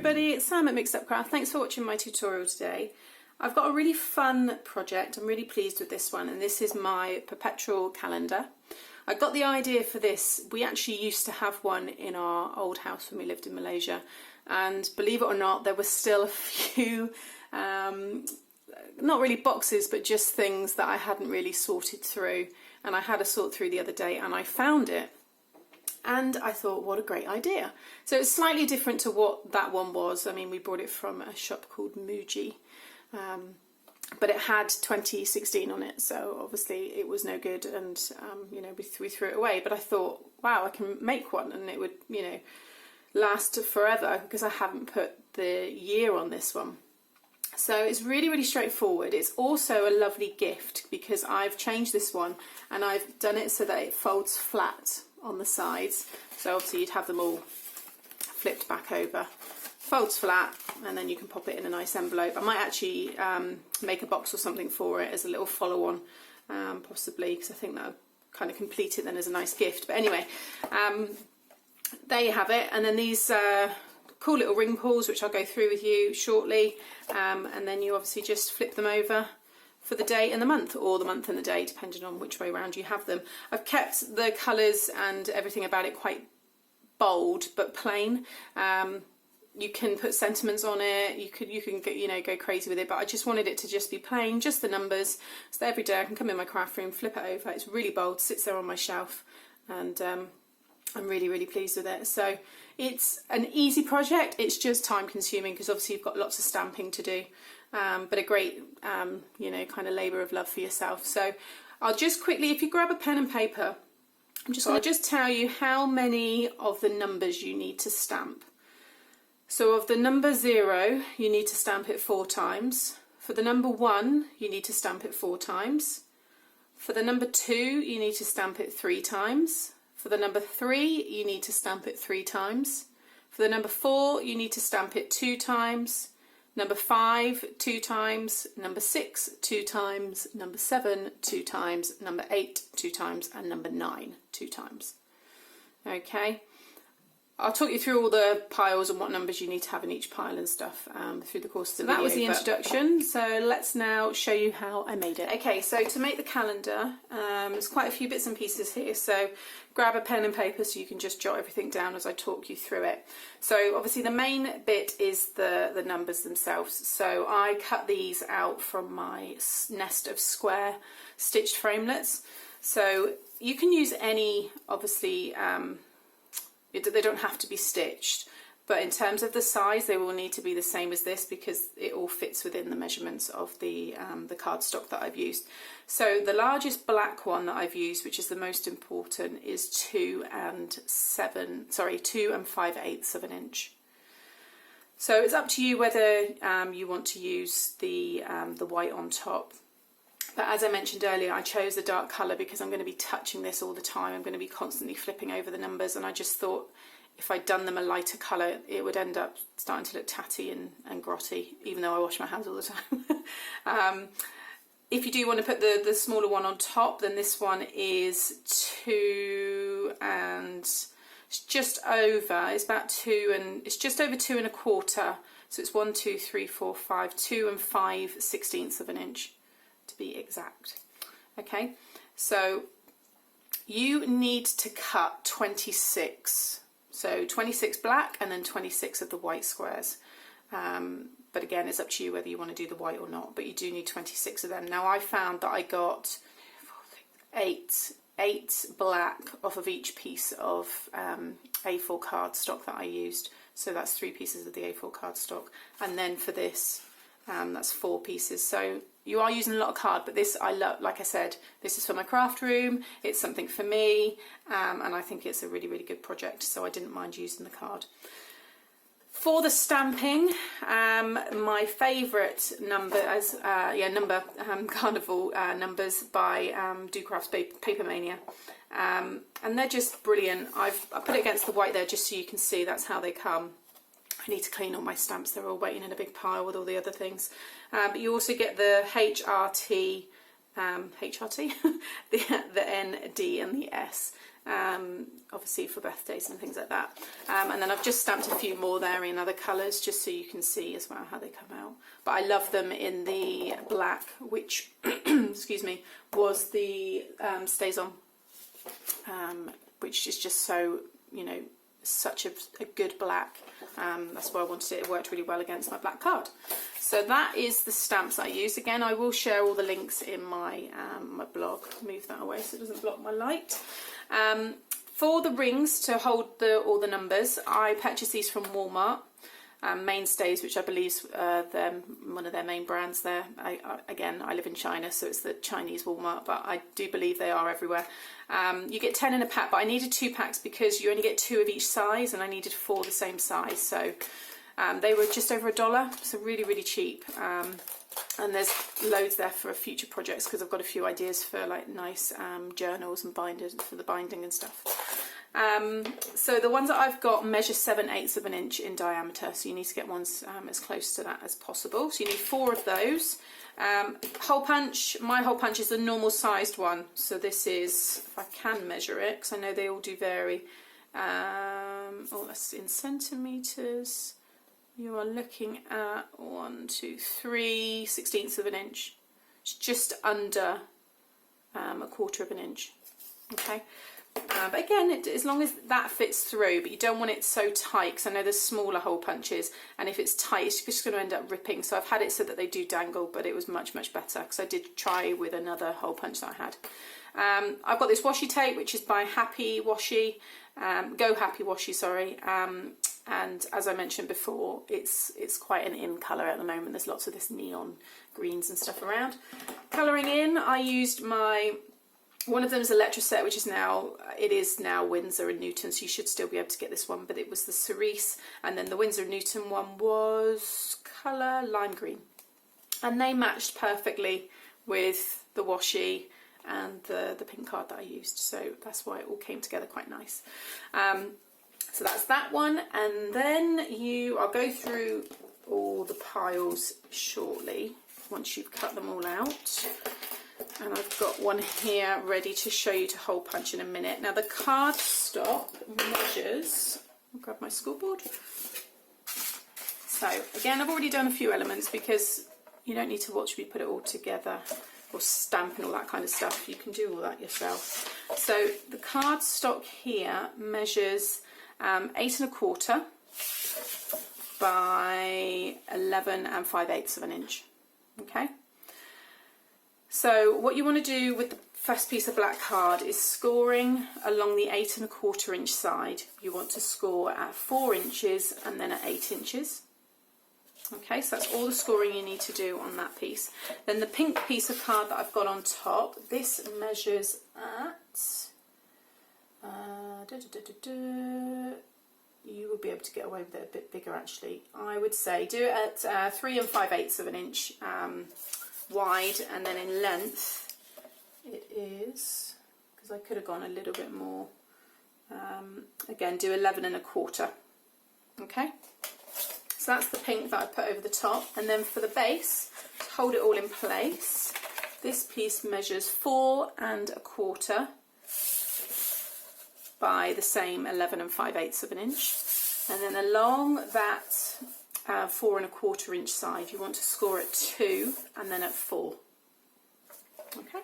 everybody, it's Sam at Mixed Up Craft. Thanks for watching my tutorial today. I've got a really fun project. I'm really pleased with this one, and this is my Perpetual calendar. I got the idea for this. We actually used to have one in our old house when we lived in Malaysia, and believe it or not, there were still a few not really boxes, but just things that I hadn't really sorted through, and I had a sort through the other day and I found it. And I thought, what a great idea. So it's slightly different to what that one was. I mean, we bought it from a shop called Muji, but it had 2016 on it. So obviously it was no good, and, you know, we threw it away. But I thought, wow, I can make one and it would, you know, last forever, because I haven't put the year on this one. So it's really, really straightforward. It's also a lovely gift because I've changed this one and I've done it so that it folds flat on the sides. So obviously you'd have them all flipped back over, folds flat, and then you can pop it in a nice envelope. I might actually make a box or something for it as a little follow-on, possibly, because I think that would kind of complete it then as a nice gift. But anyway, there you have it. And then these cool little ring pulls, which I'll go through with you shortly, and then you obviously just flip them over for the day and the month, or the month and the day, depending on which way around you have them. I've kept the colours and everything about it quite bold but plain. You can put sentiments on it, you can go, you know, go crazy with it, but I just wanted it to just be plain, just the numbers, so that every day I can come in my craft room, flip it over. It's really bold, sits there on my shelf, and I'm really, really pleased with it. So it's an easy project. It's just time consuming because obviously you've got lots of stamping to do, but a great, you know, kind of labour of love for yourself. So I'll just quickly, if you grab a pen and paper, I'll just tell you how many of the numbers you need to stamp. So of the number 0, you need to stamp it 4 times. For the number 1, you need to stamp it 4 times. For the number 2, you need to stamp it 3 times. For the number 3, you need to stamp it 3 times. For the number 4, you need to stamp it 2 times. Number 5, 2 times. Number 6, 2 times. Number 7, 2 times. Number 8, 2 times. And number 9, 2 times. Okay. I'll talk you through all the piles and what numbers you need to have in each pile and stuff through the course of the video. That was the introduction, so let's now show you how I made it. Okay, so to make the calendar, there's quite a few bits and pieces here, so grab a pen and paper so you can just jot everything down as I talk you through it. So obviously the main bit is the numbers themselves. So I cut these out from my nest of square stitched framelits. So you can use any, obviously, they don't have to be stitched, but in terms of the size they will need to be the same as this because it all fits within the measurements of the cardstock that I've used. So the largest black one that I've used, which is the most important, is 2 and 5/8 of an inch. So it's up to you whether you want to use the white on top. But as I mentioned earlier, I chose the dark colour because I'm going to be touching this all the time. I'm going to be constantly flipping over the numbers, and I just thought if I'd done them a lighter colour, it would end up starting to look tatty and grotty, even though I wash my hands all the time. If you do want to put the smaller one on top, then this one is 2 and it's just over, it's about 2 and it's just over 2 1/4. So it's 1, 2, 3, 4, 5, 2 and 5/16 of an inch. To be exact. Okay, so you need to cut 26, so 26 black and then 26 of the white squares, but again it's up to you whether you want to do the white or not, but you do need 26 of them. Now I found that I got 8 black off of each piece of A4 cardstock that I used, so that's 3 pieces of the A4 cardstock, and then for this that's 4 pieces. So you are using a lot of card, but this I love. Like I said, this is for my craft room. It's something for me, and I think it's a really, really good project. So I didn't mind using the card. For the stamping, my favourite number is Carnival numbers by Do Crafts Paper Mania, and they're just brilliant. I put it against the white there just so you can see that's how they come. I need to clean all my stamps, they're all waiting in a big pile with all the other things. But you also get the HRT, the N, D and the S. obviously for birthdays and things like that. And then I've just stamped a few more there in other colours, just so you can see as well how they come out. But I love them in the black, which excuse me, was the Stays On, which is just so, you know, such a good black. That's why I wanted it. It worked really well against my black card. So that is the stamps I use. Again, I will share all the links in my my blog. Move that away so it doesn't block my light. For the rings to hold all the numbers, I purchased these from Walmart. Mainstays, which I believe is one of their main brands there. Again, I live in China, so it's the Chinese Walmart, but I do believe they are everywhere. You get 10 in a pack, but I needed 2 packs because you only get 2 of each size, and I needed 4 the same size. So they were just over $1, so really, really cheap. And there's loads there for future projects because I've got a few ideas for like nice journals and binders for the binding and stuff. So the ones that I've got measure 7/8 of an inch in diameter, so you need to get ones as close to that as possible. So you need 4 of those. Hole punch, my hole punch is the normal sized one, so this is, if I can measure it, because I know they all do vary. Oh, that's in centimetres. You are looking at 1, 2, 3 16ths of an inch. It's just under a quarter of an inch. Okay. But again, as long as that fits through, but you don't want it so tight, because I know there's smaller hole punches, and if it's tight, it's just going to end up ripping. So I've had it so that they do dangle, but it was much, much better, because I did try with another hole punch that I had. I've got this washi tape, which is by Happy Washi, Go Happy Washi, sorry. And as I mentioned before, it's quite an in colour at the moment. There's lots of this neon greens and stuff around. Colouring in, I used one of them is Electroset, which is now Winsor and Newton, so you should still be able to get this one, but it was the cerise, and then the Winsor and Newton one was colour lime green. And they matched perfectly with the washi and the pink card that I used, so that's why it all came together quite nice. So that's that one, and then I'll go through all the piles shortly once you've cut them all out. And I've got one here ready to show you to hole punch in a minute. Now the cardstock measures, I'll grab my schoolboard. So again, I've already done a few elements because you don't need to watch me put it all together or stamp and all that kind of stuff. You can do all that yourself. So the cardstock here measures 8 1/4 by 11 5/8 of an inch. Okay. So what you want to do with the first piece of black card is scoring along the 8 1/4 inch side. You want to score at 4 inches and then at 8 inches. Okay, so that's all the scoring you need to do on that piece. Then the pink piece of card that I've got on top, this measures at you will be able to get away with it a bit bigger actually. I would say do it at 3 5/8 of an inch wide, and then in length it is, because I could have gone a little bit more, again do 11 1/4. Okay, so that's the pink that I put over the top. And then for the base, to hold it all in place, this piece measures 4 1/4 by the same 11 5/8 of an inch, and then along that 4 1/4 inch side you want to score at 2 and then at 4. Okay,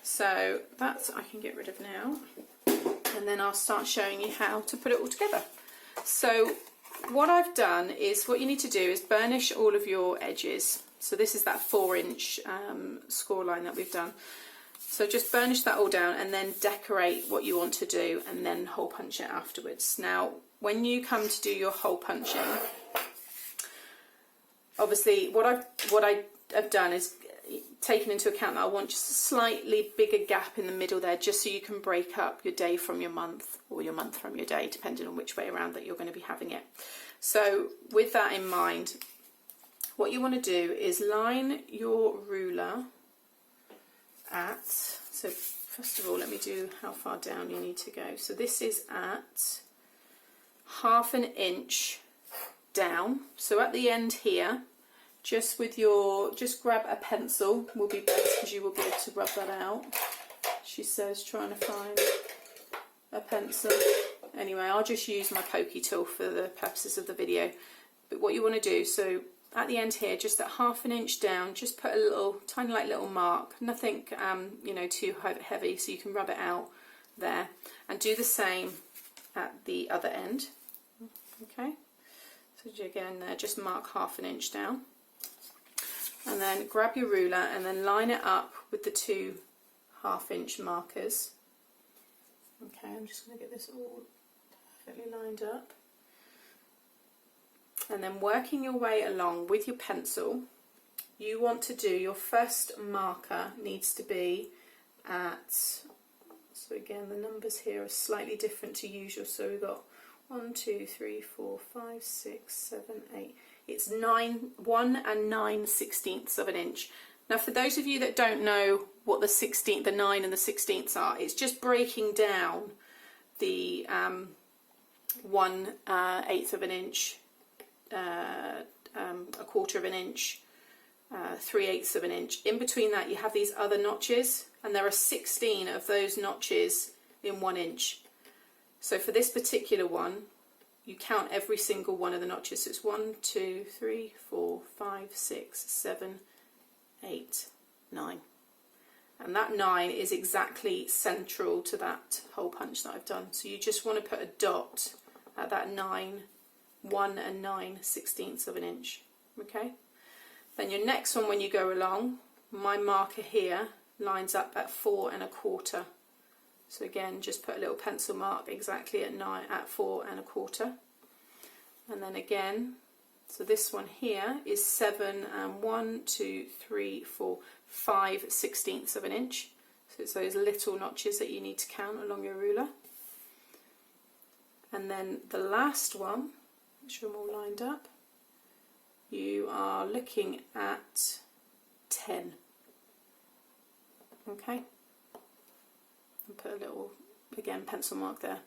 so that I can get rid of now, and then I'll start showing you how to put it all together. So what I've done is, what you need to do is burnish all of your edges. So this is that 4 inch score line that we've done. So just burnish that all down and then decorate what you want to do, and then hole punch it afterwards. Now when you come to do your hole punching, obviously what I have done is taken into account that I want just a slightly bigger gap in the middle there, just so you can break up your day from your month, or your month from your day, depending on which way around that you're going to be having it. So with that in mind, what you want to do is line your ruler at, so first of all let me do how far down you need to go. So this is at 1/2 inch down, so at the end here, just grab a pencil will be best, because you will be able to rub that out. She says trying to find a pencil. Anyway, I'll just use my pokey tool for the purposes of the video. But what you want to do, so at the end here, just at 1/2 inch down, just put a little, tiny like little mark, nothing you know, too heavy, so you can rub it out there. And do the same at the other end. Okay, so again there, just mark 1/2 inch down. And then grab your ruler and then line it up with the 2 1/2 inch markers. Okay, I'm just going to get this all perfectly lined up. And then working your way along with your pencil, you want to do, your first marker needs to be at, so again the numbers here are slightly different to usual, so we've got 1, 2, 3, 4, 5, 6, 7, 8. It's 1 and 9/16 of an inch. Now for those of you that don't know what the 9 and the 16ths are, it's just breaking down the 1/8 of an inch, 1/4 of an inch, 3/8 of an inch. In between that you have these other notches, and there are 16 of those notches in 1 inch. So for this particular one, you count every single one of the notches. So it's 1, 2, 3, 4, 5, 6, 7, 8, 9. And that 9 is exactly central to that hole punch that I've done. So you just want to put a dot at that 1 and 9/16 of an inch. Okay. Then your next one, when you go along, my marker here lines up at 4 1/4. So again, just put a little pencil mark exactly at 4 1/4. And then again, so this one here is 7 and 1, 2, 3, 4, 5/16 of an inch. So it's those little notches that you need to count along your ruler. And then the last one, make sure I'm all lined up, you are looking at 10. Okay. And put a little, again, pencil mark there.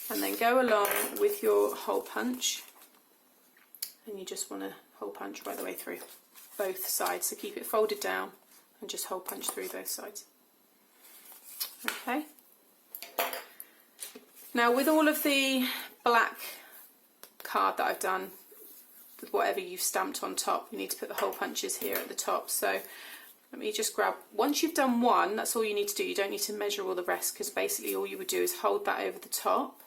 And then go along with your hole punch, and you just want to hole punch right the way through both sides. So keep it folded down and just hole punch through both sides. Okay. Now with all of the black card that I've done, with whatever you've stamped on top, you need to put the hole punches here at the top. So let me just grab, once you've done one, that's all you need to do. You don't need to measure all the rest, because basically all you would do is hold that over the top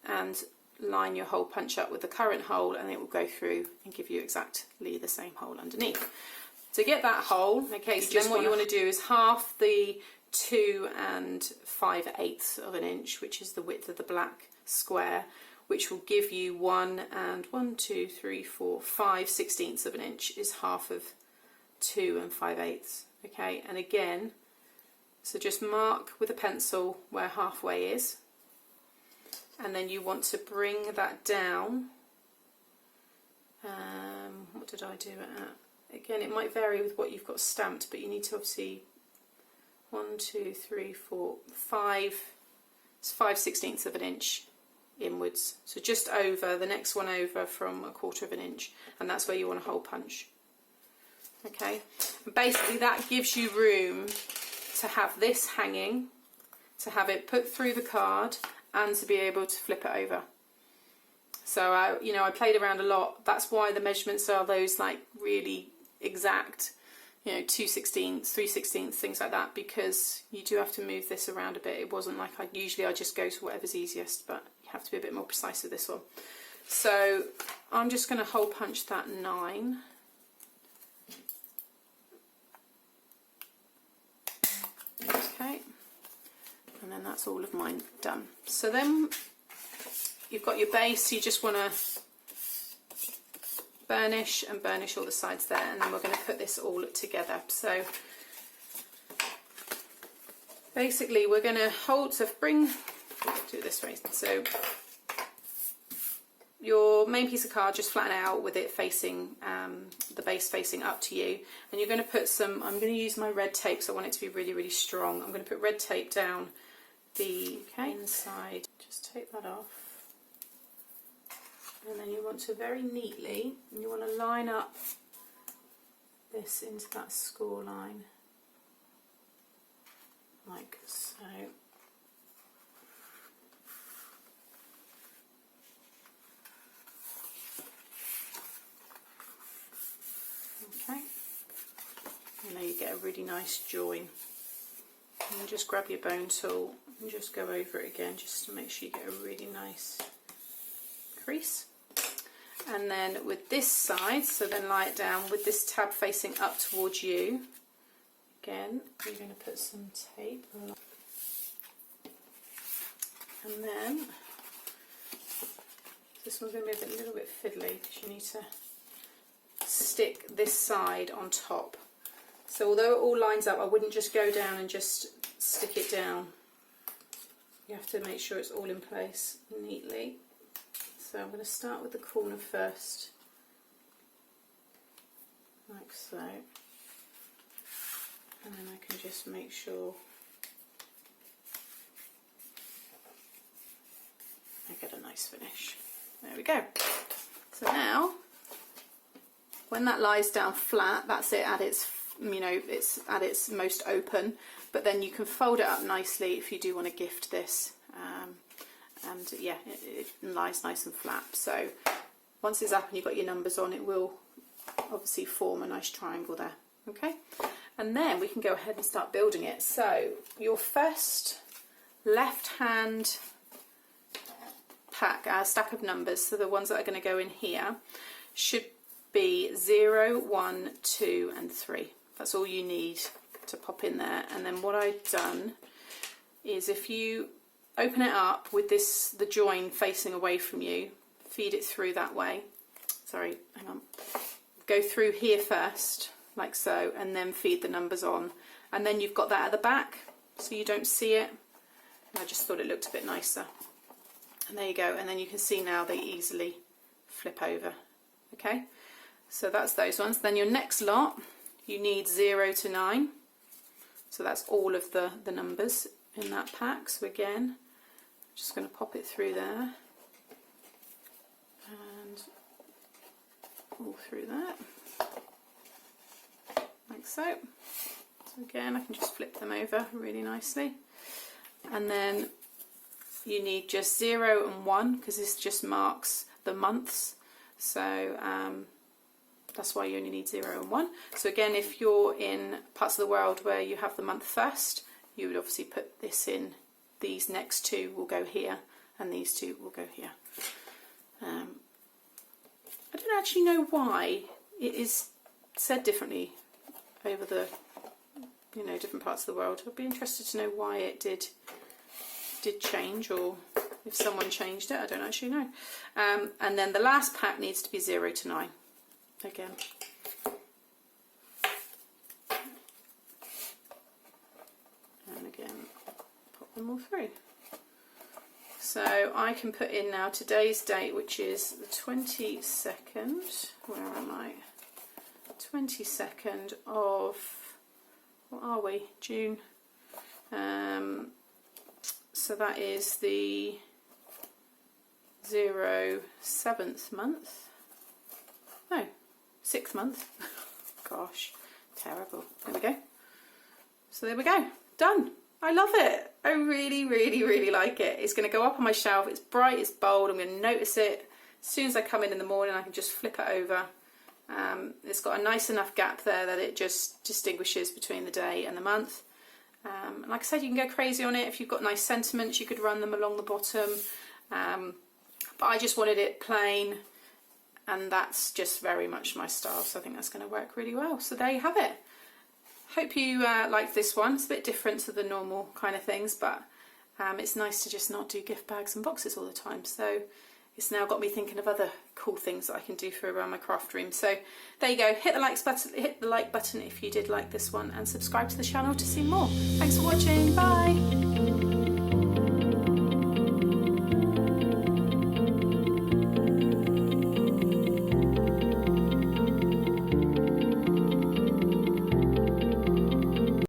and line your hole punch up with the current hole, and it will go through and give you exactly the same hole underneath. To get that hole, okay, so then what you want to do is half the 2 5/8 of an inch, which is the width of the black square, which will give you 1 and 1, 2, 3, 4, 5/16 of an inch is half of 2 5/8. Okay, and again, so just mark with a pencil where halfway is, and then you want to bring that down. What did I do it at? Again, it might vary with what you've got stamped, but you need to obviously 1, 2, 3, 4, 5. It's 5/16 of an inch inwards. So just over the next one over from 1/4 of an inch, and that's where you want to hole punch. Okay, and basically that gives you room to have this hanging, to have it put through the card, and to be able to flip it over. So I played around a lot. That's why the measurements are those like really exact, 2/16, 3/16, things like that, because you do have to move this around a bit. It wasn't like I just go to whatever's easiest, but you have to be a bit more precise with this one. So I'm just going to hole punch that 9. Okay, and then that's all of mine done. So then you've got your base. You just want to burnish and burnish all the sides there, and then we're going to put this all together. So basically we're going to hold, so do it this way. So your main piece of card, just flatten it out with it facing, the base facing up to you, and you're going to put some, I'm going to use my red tape, so I want it to be really, really strong. I'm going to put red tape down the inside, just take that off, and then you want to very neatly, you want to line up this into that score line, like so. and there you get a really nice join. And just grab your bone tool and just go over it again, just to make sure you get a really nice crease. And then with this side, so then lie it down with this tab facing up towards you. Again, you're going to put some tape along. And then this one's going to be a little bit fiddly because you need to stick this side on top. So although it all lines up, I wouldn't just go down and just stick it down. You have to make sure it's all in place neatly. So I'm going to start with the corner first, like so, and then I can just make sure I get a nice finish. There we go. So now, when that lies down flat, that's it at its, you know, it's at its most open, but then you can fold it up nicely if you do want to gift this. And yeah, it lies nice and flat. So once it's up and you've got your numbers on, it will obviously form a nice triangle there. Okay, and then we can go ahead and start building it. So your first left hand pack, stack of numbers, so the ones that are going to go in here, should be 0, 1, 2 and 3. That's all you need to pop in there. And then what I've done is, if you open it up with this, the join facing away from you, feed it through that way. Sorry, hang on. Go through here first, like so, and then feed the numbers on. And then you've got that at the back, so you don't see it. And I just thought it looked a bit nicer. And there you go. And then you can see now they easily flip over. Okay, so that's those ones. Then your next lot, you need 0 to 9. So that's all of the numbers in that pack. So again, just going to pop it through there and all through that, like so. So again, I can just flip them over really nicely. And then you need just 0 and 1, because this just marks the months. So that's why you only need 0 and 1. So again, if you're in parts of the world where you have the month first, you would obviously put this in. These next two will go here, and these two will go here. I don't actually know why it is said differently over the, you know, different parts of the world. I'd be interested to know why it did change, or if someone changed it. I don't actually know. And then the last pack needs to be 0 to 9 again. And again, pop them all through. So I can put in now today's date, which is the 22nd. Where am I? 22nd of, what are we? June. So that is the 7th month. No, 6th month. Gosh, terrible. There we go. So there we go. Done. I love it. I really, really, really like it. It's going to go up on my shelf. It's bright, it's bold. I'm going to notice it. As soon as I come in the morning, I can just flip it over. It's got a nice enough gap there that it just distinguishes between the day and the month. And like I said, you can go crazy on it. If you've got nice sentiments, you could run them along the bottom. But I just wanted it plain, and that's just very much my style. So I think that's going to work really well. So there you have it. Hope you like this one. It's a bit different to the normal kind of things, but it's nice to just not do gift bags and boxes all the time. So it's now got me thinking of other cool things that I can do for around my craft room. So there you go. Hit the like button if you did like this one, and subscribe to the channel to see more. Thanks for watching. Bye.